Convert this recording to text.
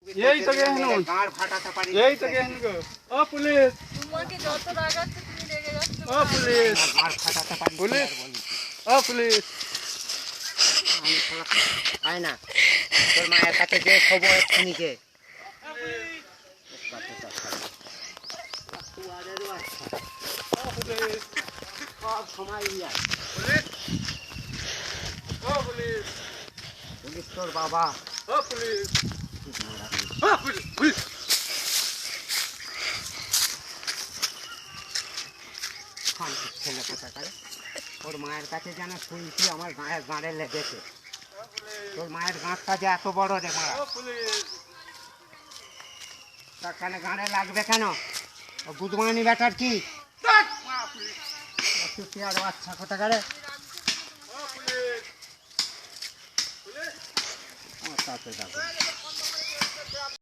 এই তো গেহনু গাড় ফাটাতে পারি এই তো গেহনু গো ও পুলিশ তোমাকে যত রাগাচ্ছে তুমি রেগে যাচ্ছ ও পুলিশ গাড় ফাটাতে পারি পুলিশ ও পুলিশ আমি আয় না তোর মায়ের কাছে যে খবর এক্ষুনি যে সব সময় ও পুলিশ পুলিশ তোর বাবা ও পুলিশ ও পুলিশ পুলিশ ছেলে কোথাকার ওর মায়ের কাছে যেন শুনছি আমার গায়ের গাঁড়ে লেগেছে তোর মায়ের গাঁটটা যে এত বড় রে মারা ও পুলিশ তার কেন গাঁড়ে লাগবে কেন ও গুদমানি ব্যাটার কি চুটি আর বাচ্চা কোথাকারে ও পুলিশ পুলিশ তাতে যাবে